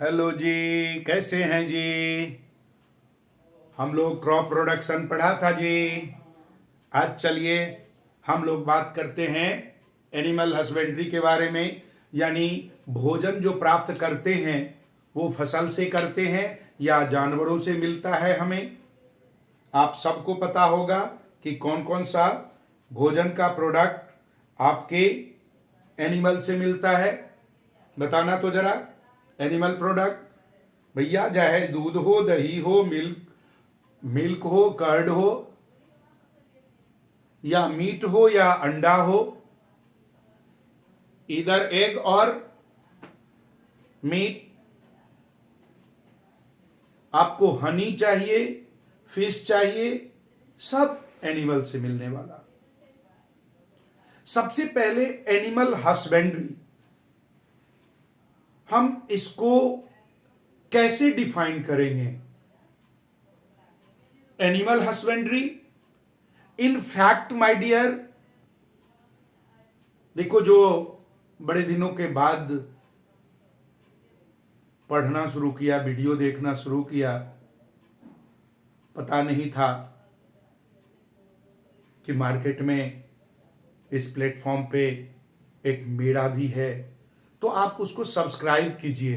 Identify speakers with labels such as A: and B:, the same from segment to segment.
A: Hello जी, कैसे हैं जी। हम लोग क्रॉप प्रोडक्शन पढ़ा था जी। आज चलिए हम लोग बात करते हैं एनिमल हस्बेंड्री के बारे में। यानी भोजन जो प्राप्त करते हैं वो फसल से करते हैं या जानवरों से मिलता है हमें। आप सबको पता होगा कि कौन कौन सा भोजन का प्रोडक्ट आपके एनिमल से मिलता है। बताना तो जरा। एनिमल प्रोडक्ट भैया, चाहे दूध हो, दही हो, मिल्क हो, कर्ड हो, या मीट हो या अंडा हो, इधर एग और मीट। आपको हनी चाहिए, फिश चाहिए, सब एनिमल से मिलने वाला। सबसे पहले एनिमल हस्बेंड्री, हम इसको कैसे डिफाइन करेंगे। Animal husbandry in fact my dear, देखो, जो बड़े दिनों के बाद पढ़ना शुरू किया, वीडियो देखना शुरू किया, पता नहीं था कि मार्केट में इस प्लेटफॉर्म पे एक मेरा भी है, तो आप उसको सब्सक्राइब कीजिए।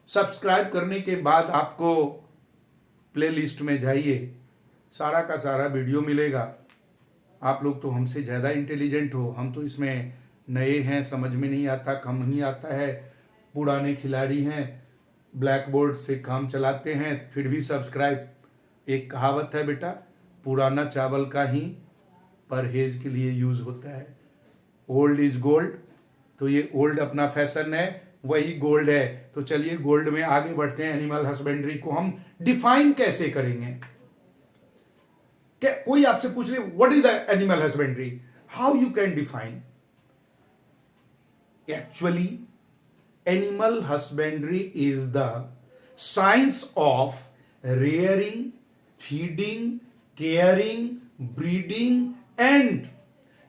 A: सब्सक्राइब करने के बाद आपको प्लेलिस्ट में जाइए, सारा का सारा वीडियो मिलेगा। आप लोग तो हमसे ज़्यादा इंटेलिजेंट हो, हम तो इसमें नए हैं, समझ में नहीं आता, कम नहीं आता है, पुराने खिलाड़ी हैं, ब्लैक बोर्ड से काम चलाते हैं, फिर भी सब्सक्राइब। एक कहावत है बेटा, पुराना चावल का ही परहेज के लिए यूज़ होता है। ओल्ड इज गोल्ड, तो ये ओल्ड अपना फैशन है, वही गोल्ड है। तो चलिए गोल्ड में आगे बढ़ते हैं। एनिमल हस्बेंड्री को हम डिफाइन कैसे करेंगे। क्या कोई आपसे पूछ ले what is the animal husbandry, how you can define. Actually animal husbandry is the science of rearing, feeding, caring, breeding and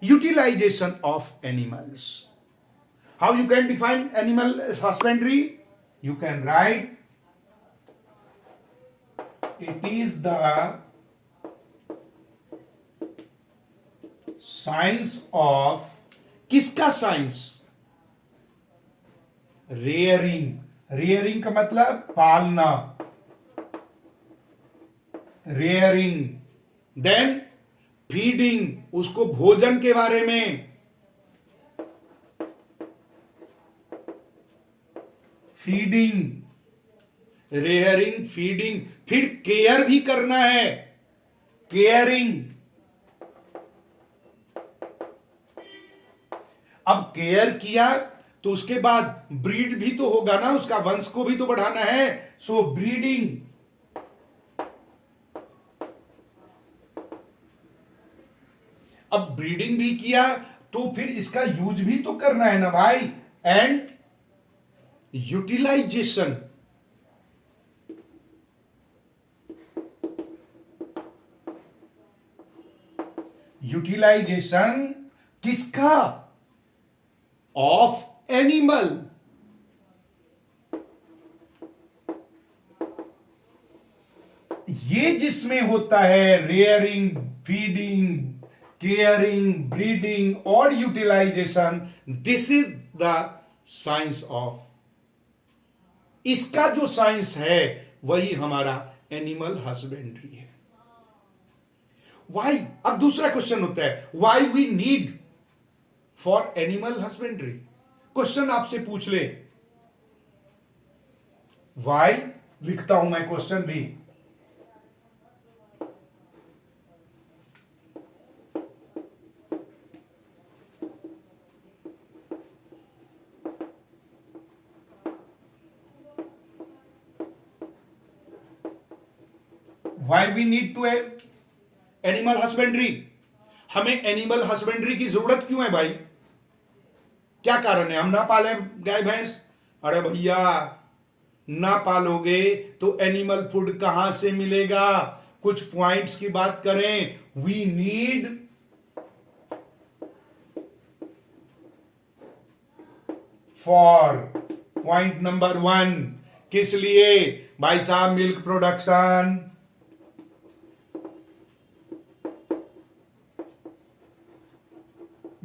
A: utilization of animals. How you can define animal husbandry? You can write it is the science of, किसका science? Rearing. Rearing का मतलब पालना, rearing. Then feeding, उसको भोजन के बारे में, feeding, rearing, feeding. फिर केयर भी करना है, केयरिंग। अब केयर किया तो उसके बाद ब्रीड भी तो होगा ना, उसका वंश को भी तो बढ़ाना है, सो ब्रीडिंग। अब ब्रीडिंग भी किया तो फिर इसका यूज भी तो करना है ना भाई। एंड यूटिलाइजेशन, यूटिलाइजेशन किसका? Of animal. ये जिसमें होता है रेयरिंग, फीडिंग, केयरिंग, ब्रीडिंग और utilisation, this is the science of. इसका जो साइंस है वही हमारा एनिमल हस्बेंड्री है। वाई, अब दूसरा क्वेश्चन होता है why we need for animal husbandry. Question आपसे पूछ ले, वाई, लिखता हूं मैं क्वेश्चन भी। Why we need to animal husbandry. हमें एनिमल हस्बेंड्री की जरूरत क्यों है भाई? क्या कारण है? हम ना पाले गाय भैंस? अरे भैया, ना पालोगे तो एनिमल फूड कहां से मिलेगा? कुछ पॉइंट्स की बात करें। We need for point number 1, किस लिए भाई साहब? Milk production.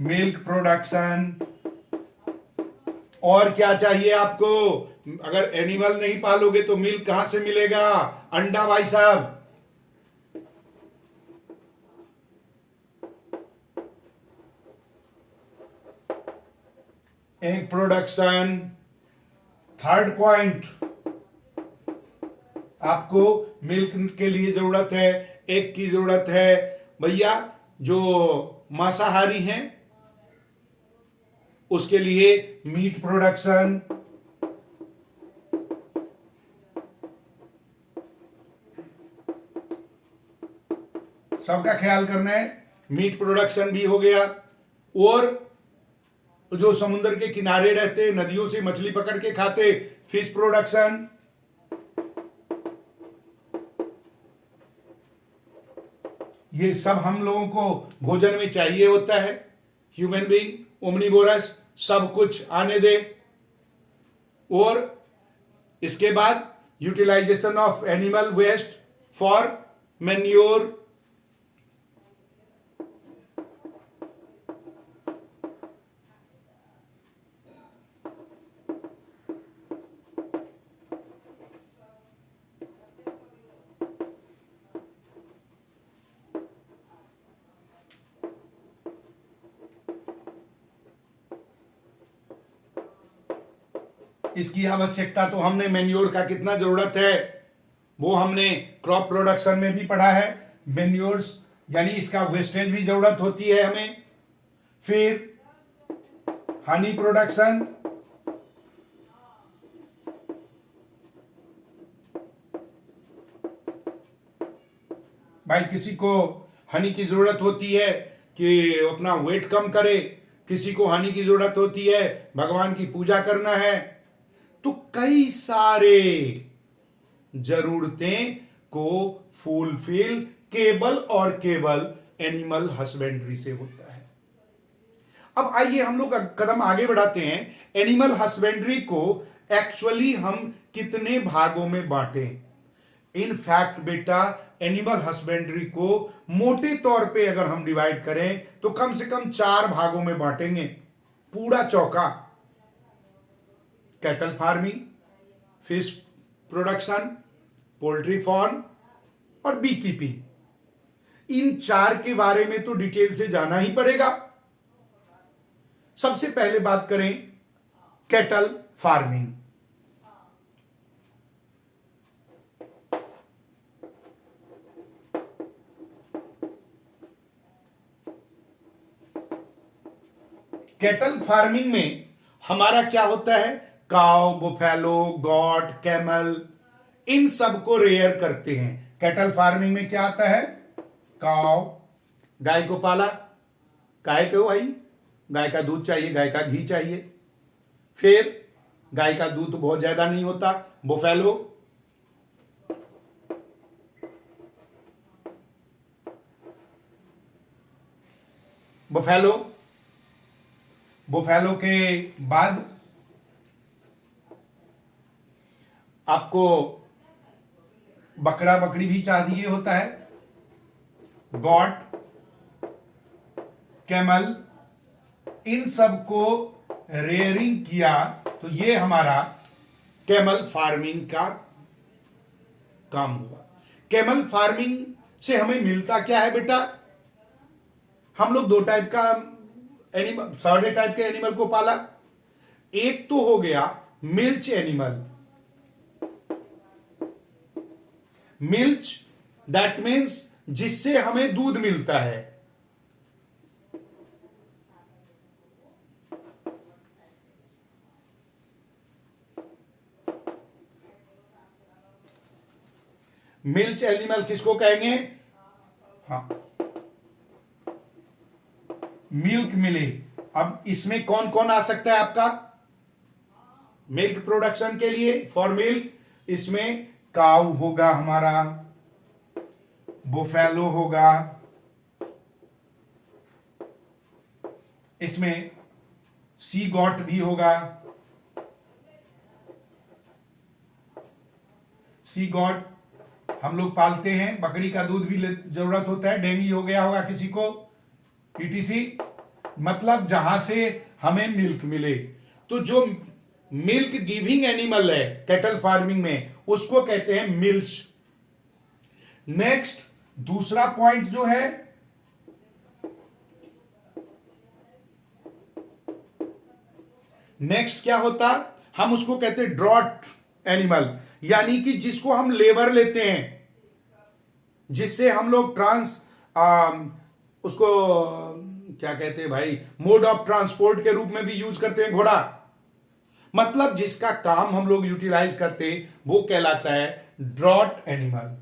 A: Milk production. और क्या चाहिए आपको? अगर एनिमल नहीं पालोगे तो मिल्क कहां से मिलेगा? अंडा भाई साहब। Egg production. थर्ड पॉइंट, आपको मिल्क के लिए जरूरत है, एग की जरूरत है भैया। जो मांसाहारी हैं उसके लिए मीट प्रोडक्शन। सबका ख्याल करना है। मीट प्रोडक्शन भी हो गया। और जो समुद्र के किनारे रहते, नदियों से मछली पकड़ के खाते, फिश प्रोडक्शन। ये सब हम लोगों को भोजन में चाहिए होता है। ह्यूमन बीइंग, ओमनीवोरस, सब कुछ आने दे। और इसके बाद utilisation of animal waste for manure. इसकी आवश्यकता तो हमने मैन्योर का कितना जरूरत है वो हमने क्रॉप प्रोडक्शन में भी पढ़ा है। मैन्योर्स यानी इसका वेस्टेज भी जरूरत होती है हमें। फिर हनी प्रोडक्शन। भाई किसी को हनी की जरूरत होती है कि अपना वेट कम करे, किसी को हनी की जरूरत होती है भगवान की पूजा करना है। तो कई सारे जरूरतें को फुलफिल केवल और केवल एनिमल हस्बेंड्री से होता है। अब आइए हम लोग कदम आगे बढ़ाते हैं। एनिमल हस्बेंड्री को एक्चुअली हम कितने भागों में बांटें? इन फैक्ट बेटा, एनिमल हस्बेंड्री को मोटे तौर पे अगर हम डिवाइड करें तो कम से कम 4 भागों में बांटेंगे। पूरा चौका। Cattle farming, fish production, poultry farm और बी कीपिंग। इन 4 के बारे में तो डिटेल से जाना ही पड़ेगा। सबसे पहले बात करें कैटल फार्मिंग। कैटल फार्मिंग में हमारा क्या होता है? काउ, बुफेलो, गॉट, कैमल, इन सब को रेयर करते हैं। कैटल फार्मिंग में क्या आता है? काउ, गाय को पाला। गाय क्यों भाई? गाय का दूध चाहिए, गाय का घी चाहिए। फिर गाय का दूध बहुत ज्यादा नहीं होता। बुफेलो, बुफेलो, बुफेलो के बाद आपको बकरा बकरी भी चाहिए होता है। गॉट, कैमल, इन सब को रेयरिंग किया तो ये हमारा कैमल फार्मिंग का काम हुआ। कैमल फार्मिंग से हमें मिलता क्या है बेटा? हम लोग 2 टाइप का एनिमल, सारे टाइप के एनिमल को पाला। एक तो हो गया milch animal. Milch that means जिससे हमें दूध मिलता है। मिल्च एनिमल किसको कहेंगे? हाँ, मिल्क मिले। अब इसमें कौन कौन आ सकता है आपका मिल्क प्रोडक्शन के लिए? फॉर मिल्क इसमें काऊ होगा हमारा, बुफेलो होगा, इसमें सी गॉट भी होगा, सी गॉड हम लोग पालते हैं, बकरी का दूध भी जरूरत होता है, डेंगी हो गया होगा किसी को, ईटीसी, मतलब जहां से हमें मिल्क मिले। तो जो मिल्क गिविंग एनिमल है कैटल फार्मिंग में, उसको कहते हैं मिल्च। नेक्स्ट दूसरा पॉइंट जो है, नेक्स्ट क्या होता, हम उसको कहते हैं ड्रॉट एनिमल, यानी कि जिसको हम लेबर लेते हैं, जिससे हम लोग उसको क्या कहते हैं भाई, मोड ऑफ ट्रांसपोर्ट के रूप में भी यूज करते हैं घोड़ा, मतलब जिसका काम हम लोग यूटिलाइज करते वो कहलाता है ड्रॉट एनिमल।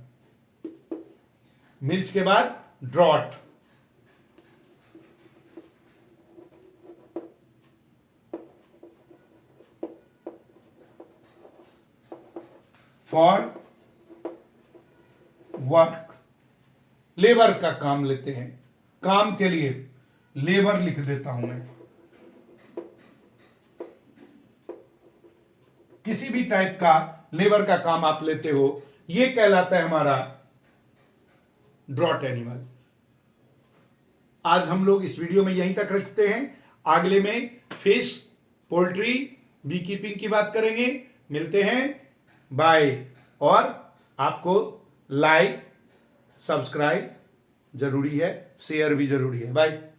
A: मिल्च के बाद ड्रॉट। फॉर वर्क, लेबर का काम लेते हैं, काम के लिए लेबर लिख देता हूं मैं। किसी भी टाइप का लेबर का काम आप लेते हो, यह कहलाता है हमारा ड्रॉट एनिमल। आज हम लोग इस वीडियो में यहीं तक रखते हैं, अगले में फिश, पोल्ट्री, बी कीपिंग की बात करेंगे। मिलते हैं, बाय। और आपको लाइक, सब्सक्राइब जरूरी है, शेयर भी जरूरी है। बाय।